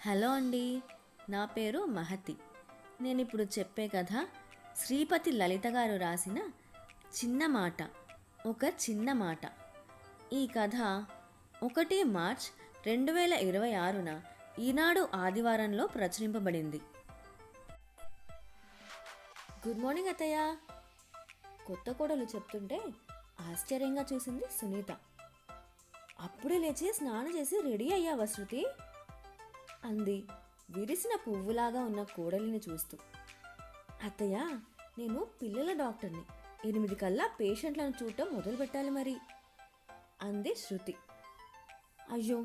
Hello అండి, నా పేరు మహతి. నేను ఇప్పుడు చెప్పే కథ శ్రీపతి లలిత గారు రాసిన చిన్న మాట, ఒక చిన్న మాట. ఈ కథ 1 మార్చ్ 2026న ఈనాడు ఆదివారంలో ప్రచురింపబడింది. గుడ్ మార్నింగ్ అత్తయ్య. కొత్త కోడలు చెప్తుంటే ఆశ్చర్యంగా చూసింది సునీత. అప్పుడే లేచి స్నానం చేసి రెడీ అయ్యావా శృతి అంది విరిసిన పువ్వులాగా ఉన్న కోడలిని చూస్తూ. అత్తయ్య, నేను పిల్లల డాక్టర్ని. 8 కల్లా పేషెంట్లను చూడటం మొదలు పెట్టాలి మరి అంది శృతి. అయ్యో,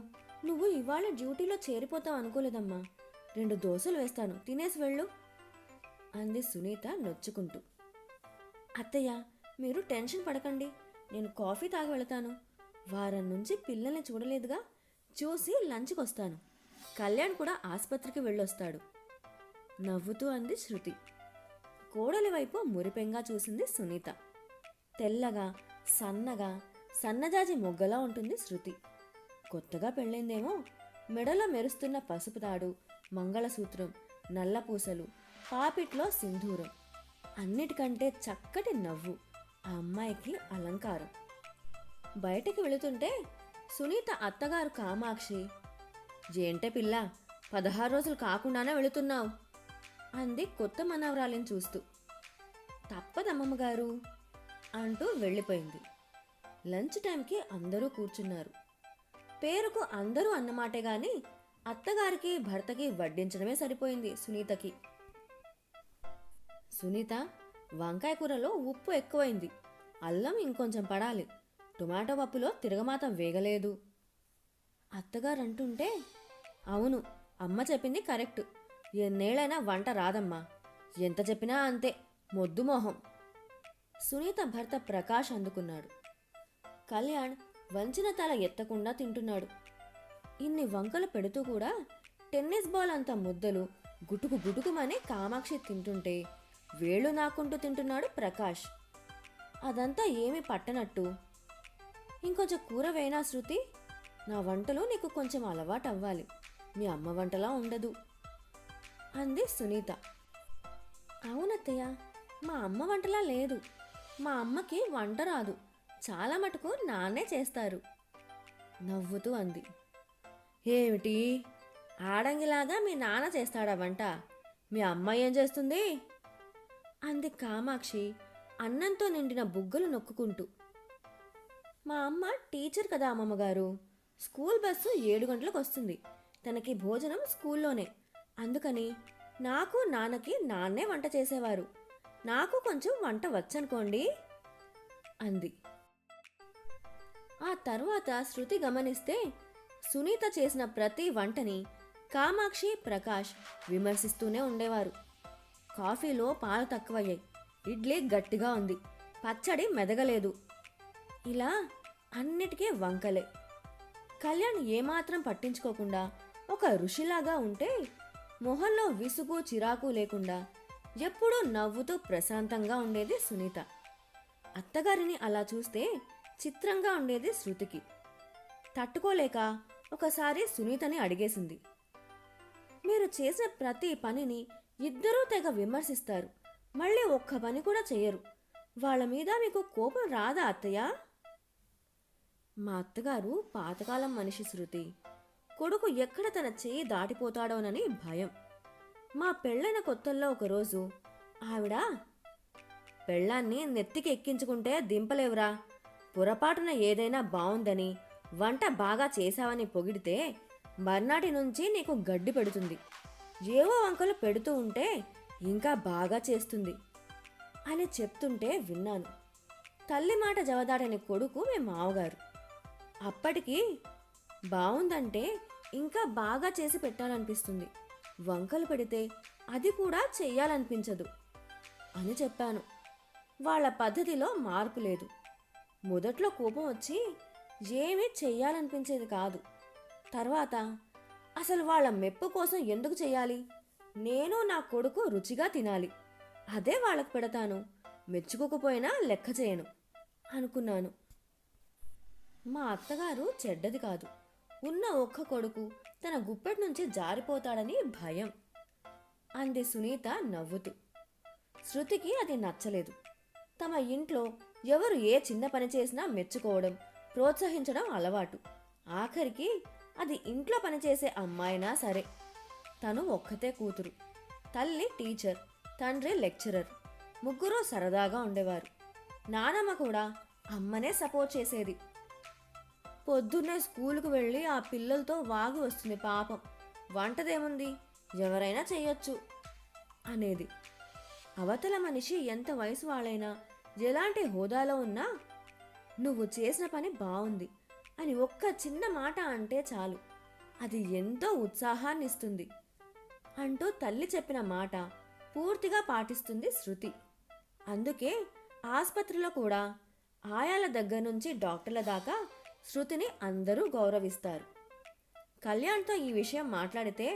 నువ్వు ఇవాళ డ్యూటీలో చేరిపోతావు అనుకోలేదమ్మా. 2 దోశలు వేస్తాను, తినేసి వెళ్ళు అంది సునీత నొచ్చుకుంటూ. అత్తయ్య, మీరు టెన్షన్ పడకండి, నేను కాఫీ తాగి వెళతాను. వారం నుంచి పిల్లల్ని చూడలేదుగా, చూసి లంచ్కి వస్తాను. కళ్యాణ్ కూడా ఆసుపత్రికి వెళ్ళొస్తాడు నవ్వుతూ అంది శృతి. కోడలి వైపు మురిపెంగా చూసింది సునీత. తెల్లగా సన్నగా సన్నజాజి మొగ్గలా ఉంటుంది శృతి. కొత్తగా పెళ్ళైందేమో. మెడలో మెరుస్తున్న పసుపు తాడు, మంగళసూత్రం, నల్లపూసలు, పాపిట్లో సింధూరం, అన్నిటికంటే చక్కటి నవ్వు ఆ అమ్మాయికి అలంకారం. బయటికి వెళుతుంటే సునీత అత్తగారు కామాక్షి, ఏంటే పిల్ల, 16 రోజులు కాకుండానే వెళుతున్నావు అంది కొత్త మనవరాలిని చూస్తూ. తప్పదమ్మమ్మగారు అంటూ వెళ్ళిపోయింది. లంచ్ టైంకి అందరూ కూర్చున్నారు. పేరుకు అందరూ అన్నమాటే గాని అత్తగారికి భర్తకి వడ్డించడమే సరిపోయింది సునీతకి. సునీత, వంకాయ కూరలో ఉప్పు ఎక్కువైంది, అల్లం ఇంకొంచెం పడాలి, టొమాటో పప్పులో తిరగమాతం వేగలేదు అత్తగారు అంటుంటే, అవును, అమ్మ చెప్పింది కరెక్ట్. ఎన్నేళ్ళైనా వంట రాదమ్మా, ఎంత చెప్పినా అంతే, మొద్దు మొహం సునీత భర్త ప్రకాష్ అందుకున్నాడు. కళ్యాణ్ వంచిన తల ఎత్తకుండా తింటున్నాడు. ఇన్ని వంకలు పెడుతూ కూడా టెన్నిస్ బాల్ అంత ముద్దలు గుటుకు గుటుకుమని కామాక్షి తింటుంటే వేళ్ళు నాకుంటూ తింటున్నాడు ప్రకాష్. అదంతా ఏమీ పట్టనట్టు, ఇంకొంచెం కూర వేయనా శృతి, నా వంటలు నీకు కొంచెం అలవాటు అవ్వాలి, మీ అమ్మ వంటలా ఉండదు అంది సునీత. అవునత్తయ్య, మా అమ్మ వంటలా లేదు. మా అమ్మకి వంట రాదు, చాలా మటుకు నాన్నే చేస్తారు నవ్వుతూ అంది. ఏమిటి, ఆడంగిలాగా మీ నాన్న చేస్తాడా వంట, మీ అమ్మ ఏం చేస్తుంది అంది కామాక్షి అన్నంతో నిండిన బుగ్గలు నొక్కుకుంటూ. మా అమ్మ టీచర్ కదా అమ్మమ్మగారు, స్కూల్ బస్సు 7 గంటలకు వస్తుంది, తనకి భోజనం స్కూల్లోనే, అందుకని నాకు నాన్నకి నాన్నే వంట చేసేవారు, నాకు కొంచెం వంట వచ్చనుకోండి అంది. ఆ తర్వాత శృతి గమనిస్తే సునీత చేసిన ప్రతి వంటని కామాక్షి ప్రకాష్ విమర్శిస్తూనే ఉండేవారు. కాఫీలో పాలు తక్కువయ్యాయి, ఇడ్లీ గట్టిగా ఉంది, పచ్చడి మెదగలేదు, ఇలా అన్నిటికీ వంకలే. కళ్యాణ్ ఏమాత్రం పట్టించుకోకుండా ఒక ఋషిలాగా ఉంటే, మొహంలో విసుగు చిరాకు లేకుండా ఎప్పుడూ నవ్వుతూ ప్రశాంతంగా ఉండేది సునీత. అత్తగారిని అలా చూస్తే చిత్రంగా ఉండేది శృతికి. తట్టుకోలేక ఒకసారి సునీతని అడిగేసింది, మీరు చేసిన ప్రతి పనిని ఇద్దరూ తెగ విమర్శిస్తారు, మళ్ళీ ఒక్క పని కూడా చెయ్యరు, వాళ్ళ మీద మీకు కోపం రాదా అత్తయ్య? మా అత్తగారు పాతకాలం మనిషి శృతి, కొడుకు ఎక్కడ తన చేయి దాటిపోతాడోనని భయం. మా పెళ్ళైన కొత్తల్లో ఒకరోజు ఆవిడ, పెళ్ళాన్ని నెత్తికి ఎక్కించుకుంటే దింపలేవురా, పొరపాటున ఏదైనా బావుందని వంట బాగా చేశావని పొగిడితే మర్నాటి నుంచి నీకు గడ్డి పెడుతుంది, ఏవో వంకలు పెడుతూ ఉంటే ఇంకా బాగా చేస్తుంది అని చెప్తుంటే విన్నాను. తల్లి మాట జవదాటని కొడుకు మీ మావగారు. అప్పటికి బావుందంటే ఇంకా బాగా చేసి పెట్టాలనిపిస్తుంది, వంకలు పెడితే అది కూడా చెయ్యాలనిపించదు అని చెప్పాను. వాళ్ళ పద్ధతిలో మార్పు లేదు. మొదట్లో కోపం వచ్చి ఏమీ చెయ్యాలనిపించేది కాదు, తర్వాత అసలు వాళ్ళ మెప్పు కోసం ఎందుకు చెయ్యాలి, నేను నా కొడుకు రుచిగా తినాలి, అదే వాళ్ళకు పెడతాను, మెచ్చుకోకపోయినా లెక్క చేయను అనుకున్నాను. మా అత్తగారు చెడ్డది కాదు, ఉన్న ఒక్క కొడుకు తన గుప్పెటి నుంచి జారిపోతాడని భయం అంది సునీత నవ్వుతూ. శృతికి అది నచ్చలేదు. తమ ఇంట్లో ఎవరు ఏ చిన్న పని చేసినా మెచ్చుకోవడం, ప్రోత్సహించడం అలవాటు. ఆఖరికి అది ఇంట్లో పనిచేసే అమ్మాయినా సరే. తను ఒక్కతే కూతురు. తల్లి టీచర్, తండ్రి లెక్చరర్. ముగ్గురు సరదాగా ఉండేవారు. నానమ్మ కూడా అమ్మనే సపోర్ట్ చేసేది. పొద్దున్నే స్కూలుకు వెళ్ళి ఆ పిల్లలతో వాగి వస్తుంది పాపం. వంటదేముంది, ఎవరైనా చెయ్యొచ్చు అనేది. అవతల మనిషి ఎంత వయసు వాళ్ళైనా, ఎలాంటి హోదాలో ఉన్నా నువ్వు చేసిన పని బావుంది అని ఒక్క చిన్న మాట అంటే చాలు, అది ఎంతో ఉత్సాహాన్ని ఇస్తుంది అంటూ తల్లి చెప్పిన మాట పూర్తిగా పాటిస్తుంది శృతి. అందుకే ఆసుపత్రిలో కూడా ఆయాల దగ్గర నుంచి డాక్టర్ల దాకా శృతిని అందరూ గౌరవిస్తారు. కళ్యాణ్తో ఈ విషయం మాట్లాడితే,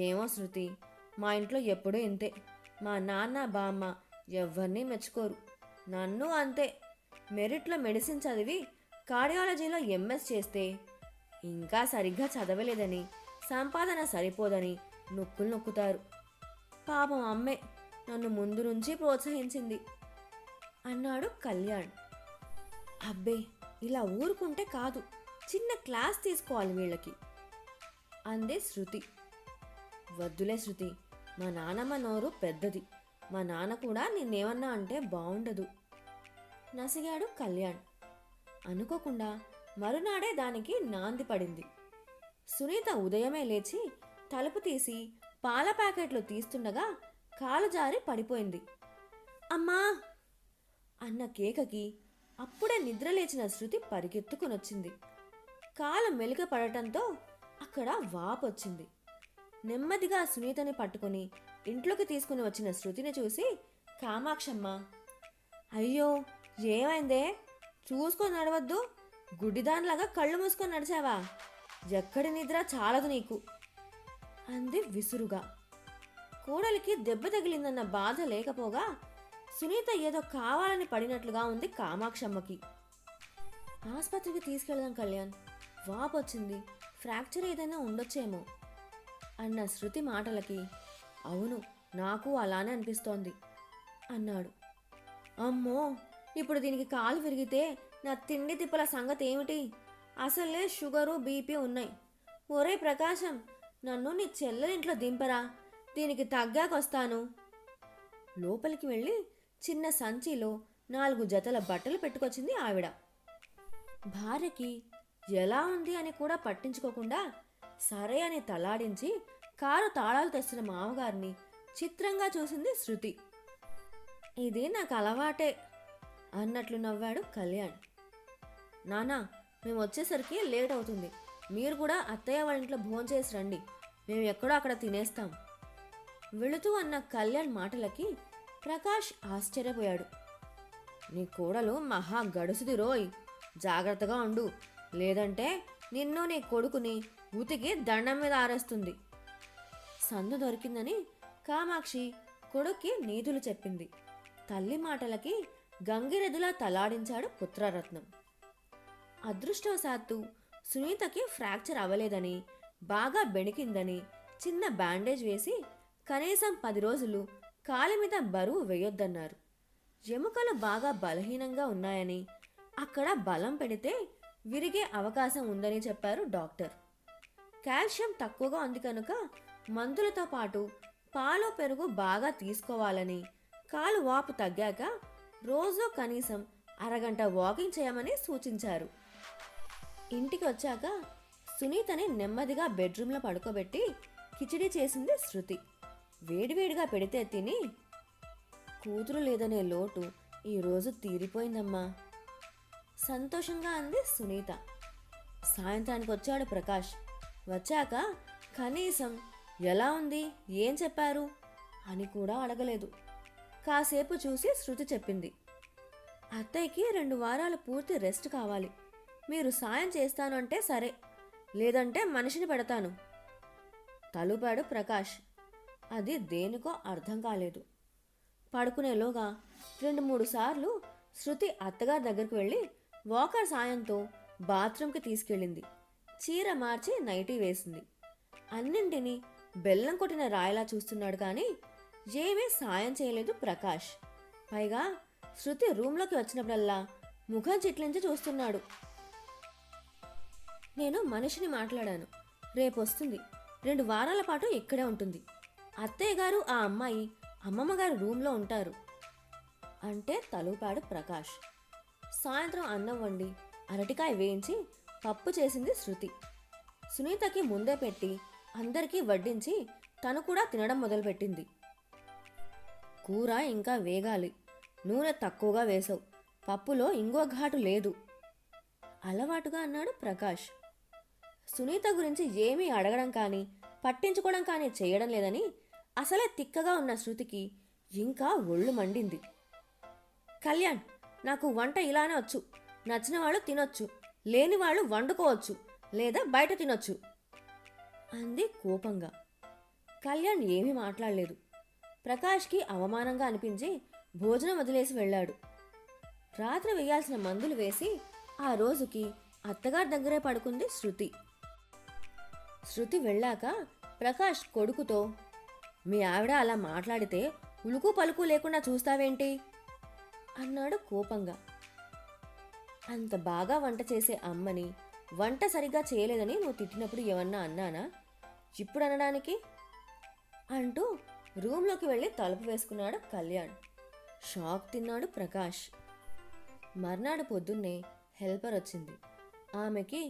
ఏమో శృతి, మా ఇంట్లో ఎప్పుడూ ఇంతే. మా నాన్న బామ్మ ఎవరినీ మెచ్చుకోరు. నన్ను అంతే. మెరిట్లో మెడిసిన్ చదివి కార్డియాలజీలో ఎంఎస్ చేస్తే ఇంకా సరిగ్గా చదవలేదని, సంపాదన సరిపోదని నొక్కులు నొక్కుతారు. పాపం అమ్మే నన్ను ముందు నుంచి ప్రోత్సహించింది అన్నాడు కళ్యాణ్. అబ్బే, ఇలా ఊరుకుంటే కాదు, చిన్న క్లాస్ తీసుకోవాలి వీళ్ళకి అందే శృతి. వద్దులే శృతి, మా నానమ్మ నోరు పెద్దది. మా నాన్న కూడా నిన్నేమన్నా అంటే బాగుండదు నసిగాడు కళ్యాణ్. అనుకోకుండా మరునాడే దానికి నాంది పడింది. సునీత ఉదయమే లేచి తలుపు తీసి పాల ప్యాకెట్లు తీస్తుండగా కాలు జారి పడిపోయింది. అమ్మా అన్న కేకకి అప్పుడే నిద్రలేచిన శృతి పరిగెత్తుకునొచ్చింది. కాలు మెలిక పడటంతో అక్కడ వాపొచ్చింది. నెమ్మదిగా సునీతని పట్టుకుని ఇంట్లోకి తీసుకుని వచ్చిన శృతిని చూసి కామాక్షమ్మ, అయ్యో ఏమైందే, చూసుకొని నడవద్దు, గుడ్డిదానిలాగా కళ్ళు మూసుకొని నడిచావా, ఎక్కడి నిద్ర చాలదు నీకు అంది విసురుగా. కోడలికి దెబ్బ తగిలిందన్న బాధ లేకపోగా సునీత ఏదో కావాలని పడినట్లుగా ఉంది కామాక్షమ్మకి. ఆసుపత్రికి తీసుకెళ్దాం కళ్యాణ్, వాపొచ్చింది, ఫ్రాక్చర్ ఏదైనా ఉండొచ్చేమో అన్న శృతి మాటలకి, అవును నాకు అలానే అనిపిస్తోంది అన్నాడు. అమ్మో, ఇప్పుడు దీనికి కాలు విరిగితే నా తిండి తిప్పల సంగతి ఏమిటి? అసలే షుగరు బీపీ ఉన్నాయి. ఒరే ప్రకాశం, నన్ను నీ చెల్లెలింట్లో దింపరా, దీనికి తగ్గాకొస్తాను. లోపలికి వెళ్ళి చిన్న సంచిలో 4 జతల బట్టలు పెట్టుకొచ్చింది ఆవిడ. భార్యకి ఎలా ఉంది అని కూడా పట్టించుకోకుండా సరే అని తలాడించి కారు తాళాలు తెస్తున్న మామగారిని చిత్రంగా చూసింది శృతి. ఇది నాకు అలవాటే అన్నట్లు నవ్వాడు కళ్యాణ్. నానా, మేము వచ్చేసరికి లేట్ అవుతుంది, మీరు కూడా అత్తయ్య వాళ్ళ ఇంట్లో భోంచేసి రండి, మేము ఎక్కడో అక్కడ తినేస్తాం వెళుతూ అన్న కళ్యాణ్ మాటలకి ప్రకాష్ ఆశ్చర్యపోయాడు. నీ కోడలు మహా గడుసుది రోయ్, జాగ్రత్తగా ఉండు, లేదంటే నిన్ను నీ కొడుకుని ఉతికి దండం మీద ఆరేస్తుంది. సందు దొరికిందని కామాక్షి కొడుక్కి నీతులు చెప్పింది. తల్లి మాటలకి గంగిరెద్దులా తలాడించాడు పుత్రరత్నం. అదృష్టవశాత్తు సునీతకి ఫ్రాక్చర్ అవ్వలేదని, బాగా బెణికిందని చిన్న బ్యాండేజ్ వేసి కనీసం 10 రోజులు కాలి మీద బరువు వేయొద్దన్నారు. ఎముకలు బాగా బలహీనంగా ఉన్నాయని, అక్కడ బలం పెడితే విరిగే అవకాశం ఉందని చెప్పారు డాక్టర్. కాల్షియం తక్కువగా ఉంది కనుక మందులతో పాటు పాలు పెరుగు బాగా తీసుకోవాలని, కాలు వాపు తగ్గాక రోజు కనీసం అరగంట వాకింగ్ చేయమని సూచించారు. ఇంటికి వచ్చాక సునీతని నెమ్మదిగా బెడ్రూమ్లో పడుకోబెట్టి కిచిడి చేసింది శృతి. వేడివేడిగా పెడితే తిని, కూతురు లేదనే లోటు ఈరోజు తీరిపోయిందమ్మా సంతోషంగా అంది సునీత. సాయంత్రానికి వచ్చాడు ప్రకాష్. వచ్చాక కనీసం ఎలా ఉంది, ఏం చెప్పారు అని కూడా అడగలేదు. కాసేపు చూసి శృతి చెప్పింది, అత్తయ్యకి 2 వారాలు పూర్తి రెస్ట్ కావాలి, మీరు సాయం చేస్తాను అంటే సరే, లేదంటే మనిషిని పెడతాను తలుపాడు ప్రకాష్. అది దేనికో అర్థం కాలేదు. పడుకునేలోగా 2-3 సార్లు శృతి అత్తగారి దగ్గరికి వెళ్ళి వాకర్ సాయంతో బాత్రూంకి తీసుకెళ్ళింది. చీర మార్చి నైటీ వేసింది. అన్నింటినీ బెల్లం కొట్టిన రాయిలా చూస్తున్నాడు కానీ ఏమీ సాయం చేయలేదు ప్రకాష్. పైగా శృతి రూంలోకి వచ్చినప్పుడల్లా ముఖం చిట్లించి చూస్తున్నాడు. నేను మనిషిని మాట్లాడాను, రేపొస్తుంది, 2 వారాల పాటు ఇక్కడే ఉంటుంది. అత్తయ్య గారు ఆ అమ్మాయి అమ్మమ్మ గారు రూమ్లో ఉంటారు అంటే తలూపాడు ప్రకాష్. సాయంత్రం అన్నం వండి అరటికాయ వేయించి పప్పు చేసింది శృతి. సునీతకి ముందే పెట్టి అందరికీ వడ్డించి తను కూడా తినడం మొదలుపెట్టింది. కూర ఇంకా వేగాలి, నూనె తక్కువగా వేసావు, పప్పులో ఇంగో ఘాటు లేదు అలవాటుగా అన్నాడు ప్రకాష్. సునీత గురించి ఏమీ అడగడం కానీ పట్టించుకోవడం కానీ చేయడం లేదని అసలే తిక్కగా ఉన్న శృతికి ఇంకా ఒళ్ళు మండింది. కళ్యాణ్, నాకు వంట ఇలానే వచ్చు, నచ్చిన వాళ్ళు తినొచ్చు, లేని వాళ్ళు వండుకోవచ్చు లేదా బయట తినొచ్చు అంది కోపంగా. కళ్యాణ్ ఏమీ మాట్లాడలేదు. ప్రకాష్కి అవమానంగా అనిపించి భోజనం వదిలేసి వెళ్ళాడు. రాత్రి వేయాల్సిన మందులు వేసి ఆ రోజుకి అత్తగారి దగ్గరే పడుకుంది శృతి. శృతి వెళ్ళాక ప్రకాష్ కొడుకుతో, మీ ఆవిడ అలా మాట్లాడితే ఉలుకు పలుకు లేకుండా చూస్తావేంటి అన్నాడు కోపంగా. అంత బాగా వంట చేసే అమ్మని వంట సరిగ్గా చేయలేదని నువ్వు తిట్టినప్పుడు ఏమన్నా అన్నానా ఇప్పుడు అనడానికి అంటూ రూంలోకి వెళ్ళి తలుపు వేసుకున్నాడు కళ్యాణ్. షాక్ తిన్నాడు ప్రకాష్. మర్నాడు పొద్దున్నే హెల్పర్ వచ్చింది. ఆమెకి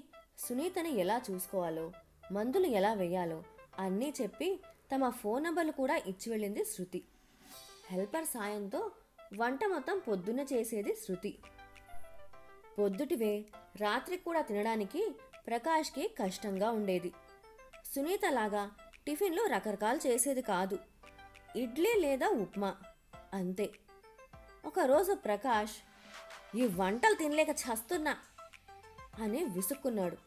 సునీతని ఎలా చూసుకోవాలో, మందులు ఎలా వేయాలో అన్నీ చెప్పి తమ ఫోన్ నంబర్లు కూడా ఇచ్చి వెళ్ళింది శృతి. హెల్పర్ సాయంతో వంట మొత్తం పొద్దున్న చేసేది శృతి. పొద్దుటివే రాత్రి కూడా తినడానికి ప్రకాష్కి కష్టంగా ఉండేది. సునీతలాగా టిఫిన్లు రకరకాలు చేసేది కాదు, ఇడ్లీ లేదా ఉప్మా అంతే. ఒకరోజు ప్రకాష్, ఈ వంటలు తినలేక చస్తున్నా అని విసుక్కున్నాడు.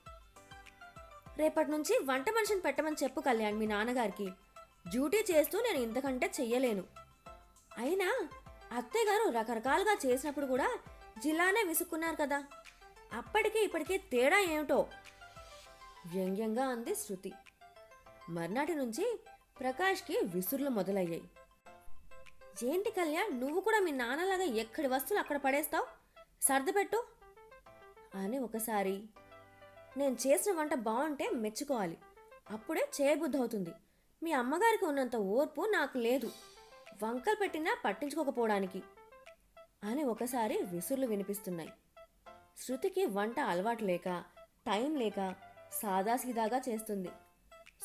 రేపటి నుంచి వంట మనిషిని పెట్టమని చెప్పు కళ్యాణ్ మీ నాన్నగారికి, డ్యూటీ చేస్తూ నేను ఇంతకంటే చెయ్యలేను. అయినా అత్తయ్య గారు రకరకాలుగా చేసినప్పుడు కూడా జిల్లానే విసుక్కున్నారు కదా, అప్పటికి ఇప్పటికీ తేడా ఏమిటో వ్యంగ్యంగా అంది శృతి. మర్నాటి నుంచి ప్రకాష్కి విసురులు మొదలయ్యాయి. ఏంటి కళ్యాణ్, నువ్వు కూడా మీ నాన్నలాగా ఎక్కడి వస్తువులు అక్కడ పడేస్తావు, సర్దిపెట్టు అని ఒకసారి, నేను చేసిన వంట బాగుంటే మెచ్చుకోవాలి, అప్పుడే చేయబుద్ధి అవుతుంది. మీ అమ్మగారికి ఉన్నంత ఓర్పు నాకు లేదు, వంకలు పెట్టినా పట్టించుకోకపోవడానికి అని ఒకసారి విసురులు వినిపిస్తున్నాయి. శృతికి వంట అలవాటు లేక, టైం లేక సాదాసీదాగా చేస్తుంది.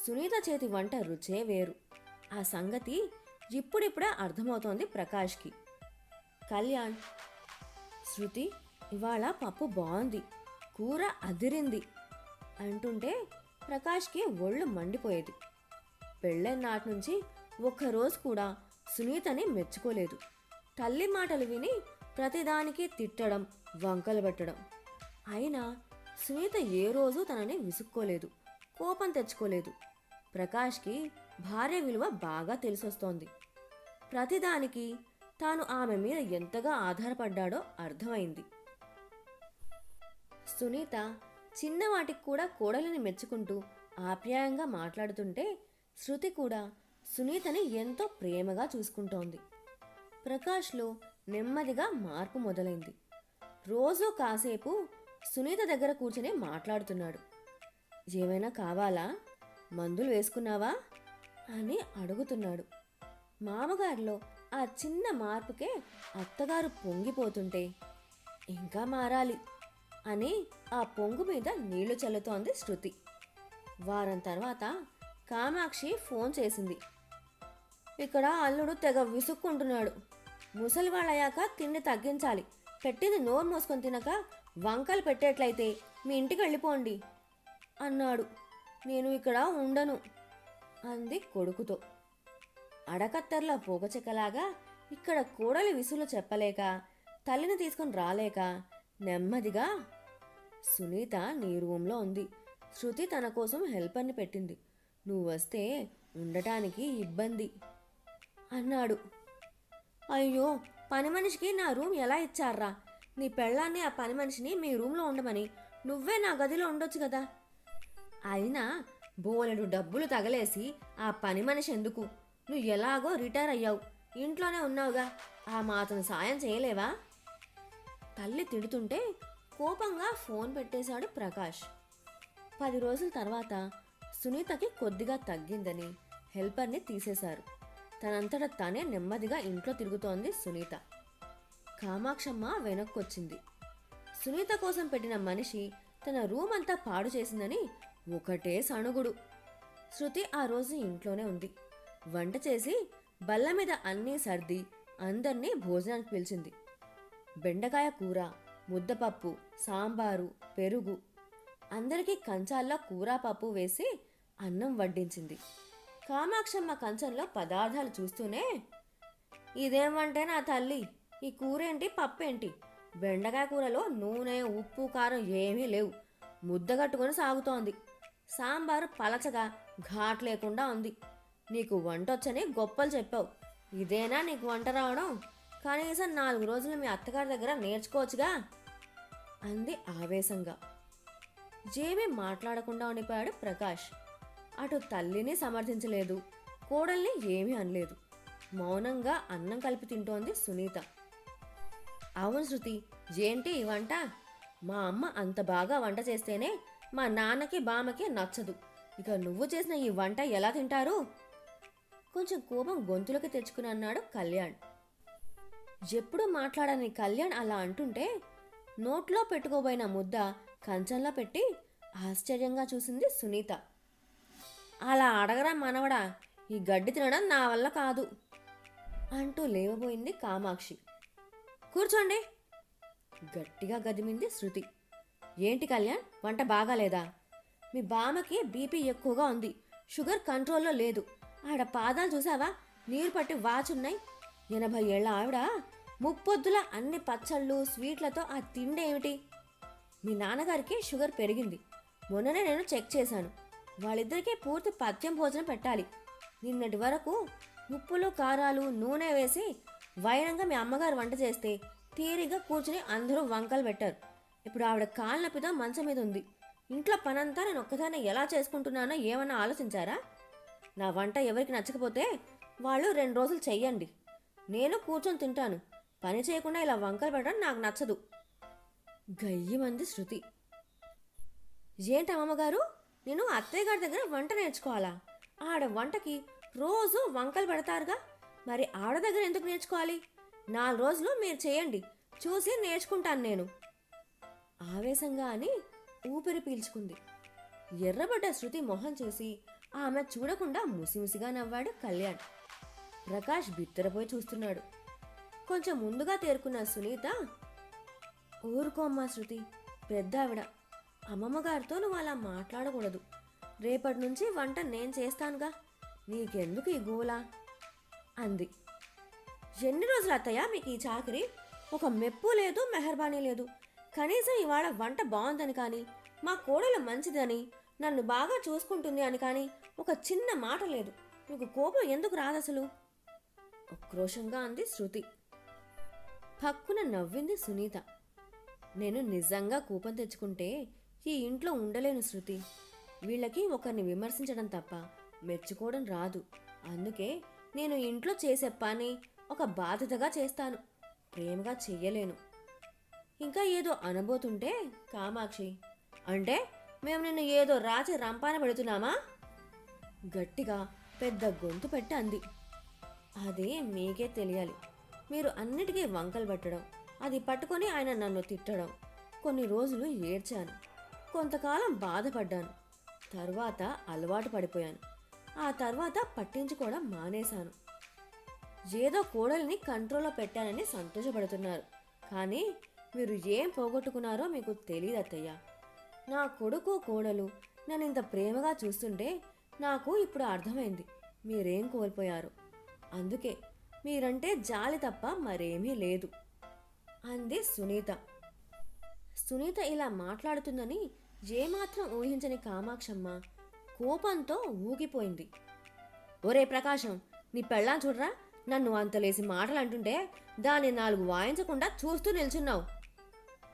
సునీత చేతి వంట రుచే వేరు. ఆ సంగతి ఇప్పుడిప్పుడే అర్థమవుతోంది ప్రకాష్కి. కళ్యాణ్, శృతి ఇవాళ పప్పు బాగుంది, కూర అదిరింది అంటుంటే ప్రకాష్కి ఒళ్ళు మండిపోయేది. పెళ్ళైన నాటి నుంచి ఒక్కరోజు కూడా సునీతని మెచ్చుకోలేదు. తల్లి మాటలు విని ప్రతిదానికి తిట్టడం, వంకలు పెట్టడం. అయినా సునీత ఏ రోజు తనని విసుక్కోలేదు, కోపం తెచ్చుకోలేదు. ప్రకాష్కి భార్య విలువ బాగా తెలిసొస్తోంది. ప్రతిదానికి తాను ఆమె మీద ఎంతగా ఆధారపడ్డాడో అర్థమైంది. సునీత చిన్నవాటికి కూడా కోడలిని మెచ్చుకుంటూ ఆప్యాయంగా మాట్లాడుతుంటే శృతి కూడా సునీతని ఎంతో ప్రేమగా చూసుకుంటోంది. ప్రకాష్లో నెమ్మదిగా మార్పు మొదలైంది. రోజూ కాసేపు సునీత దగ్గర కూర్చొని మాట్లాడుతున్నాడు. ఏమైనా కావాలా, మందులు వేసుకున్నావా అని అడుగుతున్నాడు. మామగారిలో ఆ చిన్న మార్పుకే అత్తగారు పొంగిపోతుంటే ఇంకా మారాలి అని ఆ పొంగు మీద నీళ్లు చల్లుతోంది శృతి. వారం తర్వాత కామాక్షి ఫోన్ చేసింది. ఇక్కడ అల్లుడు తెగ విసుక్కుంటున్నాడు, ముసలివాళ్ళయ్యాక తిండి తగ్గించాలి, పెట్టింది నోరు మోసుకొని తినక వంకలు పెట్టేట్లయితే మీ ఇంటికి వెళ్ళిపోండి అన్నాడు. నేను ఇక్కడ ఉండను అంది కొడుకుతో. అడకత్తర్ల పోగచెక్కలాగా ఇక్కడ కోడలి విసులు చెప్పలేక, తల్లిని తీసుకొని రాలేక నెమ్మదిగా, సునీత నీ రూంలో ఉంది, శృతి తన కోసం హెల్పర్ని పెట్టింది, నువ్వు వస్తే ఉండటానికి ఇబ్బంది అన్నాడు. అయ్యో, పని మనిషికి నా రూమ్ ఎలా ఇచ్చారా, నీ పెళ్ళాన్ని ఆ పని మనిషిని మీ రూమ్లో ఉండమని నువ్వే నా గదిలో ఉండొచ్చు కదా అయినా బోలెడు డబ్బులు తగలేసి ఆ పని మనిషి ఎందుకు? నువ్వు ఎలాగో రిటైర్ అయ్యావు, ఇంట్లోనే ఉన్నావుగా, ఆ మాత్రం సాయం చేయలేవా? తల్లి తిడుతుంటే కోపంగా ఫోన్ పెట్టేశాడు ప్రకాష్. 10 రోజుల తర్వాత సునీతకి కొద్దిగా తగ్గిందని హెల్పర్ని తీసేశారు. తనంతట తానే నెమ్మదిగా ఇంట్లో తిరుగుతోంది సునీత. కామాక్షమ్మ వెనక్కొచ్చింది. సునీత కోసం పెట్టిన మనిషి తన రూమ్ అంతా పాడు చేసిందని ఒకటే సణుగుడు. శృతి ఆ రోజు ఇంట్లోనే ఉంది. వంట చేసి బల్ల మీద అన్నీ సర్ది అందర్నీ భోజనానికి పిలిచింది. బెండకాయ కూర, ముద్దపప్పు, సాంబారు, పెరుగు, అందరికీ కంచాల్లో కూర పప్పు వేసి అన్నం వడ్డించింది. కామాక్షమ్మ కంచంలో పదార్థాలు చూస్తూనే, ఇదేం వంటే నా తల్లి, ఈ కూరేంటి పప్పేంటి? బెండకాయ కూరలో నూనె, ఉప్పు, కారం ఏమీ లేవు, ముద్దగట్టుకొని సాగుతోంది. సాంబారు పలచగా ఘాట్ లేకుండా ఉంది. నీకు వంటొచ్చని గొప్పలు చెప్పావు, ఇదేనా నీకు వంట రావడం? కనీసం 4 రోజులు మీ అత్తగారి దగ్గర నేర్చుకోవచ్చుగా అంది ఆవేశంగా. జేమీ మాట్లాడకుండా ఉండిపోయాడు ప్రకాష్. అటు తల్లిని సమర్థించలేదు, కోడల్ని ఏమీ అనలేదు. మౌనంగా అన్నం కలిపి తింటోంది సునీత. అవును శృతి, ఏంటి ఈ వంట? మా అమ్మ అంత బాగా వంట చేస్తేనే మా నాన్నకి బామ్మకి నచ్చదు. ఇక నువ్వు చేసిన ఈ వంట ఎలా తింటారు? కొంచెం కోపం గొంతులోకి తెచ్చుకుని అన్నాడు కళ్యాణ్. ఎప్పుడు మాట్లాడని కళ్యాణ్ అలా అంటుంటే నోట్లో పెట్టుకోబోయిన ముద్ద కంచంలో పెట్టి ఆశ్చర్యంగా చూసింది సునీత. అలా అడగరా మనవడా, ఈ గడ్డి తినడం నా వల్ల కాదు అంటూ లేవబోయింది కామాక్షి. కూర్చోండి గట్టిగా గదిమింది శృతి. ఏంటి కళ్యాణ్, వంట బాగాలేదా? మీ బామ్మకి బీపీ ఎక్కువగా ఉంది, షుగర్ కంట్రోల్లో లేదు. ఆడ పాదాలు చూసావా, నీరు పట్టి వాచున్నాయి. 80 ఏళ్ల ఆవిడ ముప్పొద్దుల అన్ని పచ్చళ్ళు స్వీట్లతో ఆ తిండి ఏమిటి? మీ నాన్నగారికి షుగర్ పెరిగింది, మొన్ననే నేను చెక్ చేశాను. వాళ్ళిద్దరికీ పూర్తి పథ్యం భోజనం పెట్టాలి. నిన్నటి వరకు ఉప్పులు కారాలు నూనె వేసి వైరంగా మీ అమ్మగారు వంట చేస్తే తీరిగా కూర్చుని అందరూ వంకలు పెట్టారు. ఇప్పుడు ఆవిడ కాళ్ళ నొప్పితో మంచం మీద ఉంది. ఇంట్లో పనంతా నేను ఒక్కదాన్ని ఎలా చేసుకుంటున్నానో ఏమన్నా ఆలోచించారా? నా వంట ఎవరికి నచ్చకపోతే వాళ్ళు 2 రోజులు చెయ్యండి, నేను కూర్చొని తింటాను. పని చేయకుండా ఇలా వంకలు పెట్టడం నాకు నచ్చదు. గయ్యమంది శృతి. ఏంటమ్మగారు, నేను అత్తయ్య గారి దగ్గర వంట నేర్చుకోవాలా? ఆడ వంటకి రోజు వంకలు పెడతారుగా, మరి ఆవిడ దగ్గర ఎందుకు నేర్చుకోవాలి? 4 రోజులు మీరు చేయండి, చూసి నేర్చుకుంటాను నేను ఆవేశంగా అని ఊపిరి పీల్చుకుంది. ఎర్రబడ్డ శృతి మొహం చూసి ఆమె చూడకుండా ముసిముసిగా నవ్వాడు కళ్యాణ్. ప్రకాష్ బిత్తరపోయి చూస్తున్నాడు. కొంచెం ముందుగా తేరుకున్న సునీత, ఊరుకోమ్మా శృతి, పెద్ద ఆవిడ, అమ్మమ్మగారితో నువ్వు అలా మాట్లాడకూడదు. రేపటి నుంచి వంట నేను చేస్తానుగా, నీకెందుకు ఈ గోలా అంది. ఎన్ని రోజులు అత్తయ్య మీకు ఈ చాకరీ? ఒక మెప్పు లేదు, మెహర్బానీ లేదు. కనీసం ఇవాళ వంట బాగుందని కానీ, మా కోడలు మంచిదని, నన్ను బాగా చూసుకుంటుంది అని కానీ ఒక చిన్న మాట లేదు. మీకు కోపం ఎందుకు రాదసలు? ఉక్రోషంగా అంది శృతి. పక్కున నవ్వింది సునీత. నేను నిజంగా కోపం తెచ్చుకుంటే ఈ ఇంట్లో ఉండలేను శృతి. వీళ్ళకి ఒకరిని విమర్శించడం తప్ప మెచ్చుకోవడం రాదు. అందుకే నేను ఇంట్లో చేసే పని ఒక బాధ్యతగా చేస్తాను, ప్రేమగా చెయ్యలేను. ఇంకా ఏదో అనబోతుంటే కామాక్షి, అంటే మేము నిన్ను ఏదో రాచి రంపాన పెడుతున్నామా? గట్టిగా పెద్ద గొంతు పెట్టి అంది. అదే మీకే తెలియాలి. మీరు అన్నిటికీ వంకలు పెట్టడం, అది పట్టుకొని ఆయన నన్ను తిట్టడం. కొన్ని రోజులు ఏడ్చాను, కొంతకాలం బాధపడ్డాను, తర్వాత అలవాటు పడిపోయాను. ఆ తర్వాత పట్టించుకోవడం మానేశాను. ఏదో కోడలిని కంట్రోల్లో పెట్టానని సంతోషపడుతున్నారు, కానీ మీరు ఏం పోగొట్టుకున్నారో మీకు తెలియదు అత్తయ్య. నా కొడుకు కోడలు నన్ను ఇంత ప్రేమగా చూస్తుంటే నాకు ఇప్పుడు అర్థమైంది మీరేం కోల్పోయారు. అందుకే మీరంటే జాలి తప్ప మరేమీ లేదు అంది సునీత. సునీత ఇలా మాట్లాడుతుందని ఏమాత్రం ఊహించని కామాక్షమ్మ కోపంతో ఊగిపోయింది. ఒరే ప్రకాశం, నీ పెళ్ళాం చూడరా, నన్ను అంతలేసి మాటలు అంటుంటే దాన్ని 4 వాయించకుండా చూస్తూ నిల్చున్నావు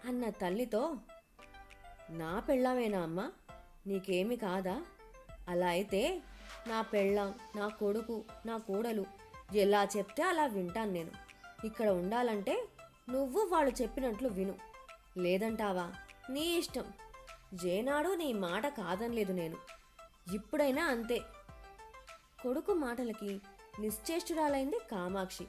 అన్న తల్లితో, నా పెళ్ళామేనా అమ్మా? నీకేమి కాదా? అలా అయితే నా పెళ్ళాం, నా కొడుకు, నా కోడలు ఎలా చెప్తే అలా వింటాను నేను. ఇక్కడ ఉండాలంటే నువ్వు వాళ్ళు చెప్పినట్లు విను. లేదంటావా? నీ ఇష్టం. జేనాడు నీ మాట కాదనలేదు నేను. ఇప్పుడైనా అంతే. కొడుకు మాటలకి నిశ్చేష్టురాలైంది కామాక్షి.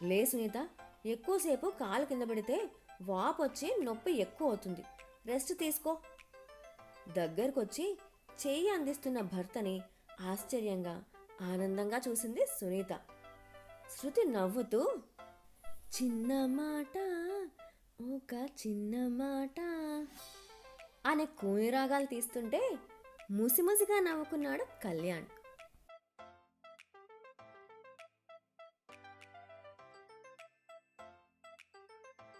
లే సునీత, ఎక్కువసేపు కాలు కింద పెడితే వాపొచ్చి నొప్పి ఎక్కువ అవుతుంది. రెస్ట్ తీసుకో. దగ్గరకొచ్చి చెయ్యి అందిస్తున్న భర్తని ఆశ్చర్యంగా, ఆనందంగా చూసింది సునీత. శృతి నవ్వుతూ, చిన్న మాట, ఒక చిన్న మాట అనే కూని రాగాలు తీస్తుంటే ముసిముసిగా నవ్వుకున్నాడు కళ్యాణ్.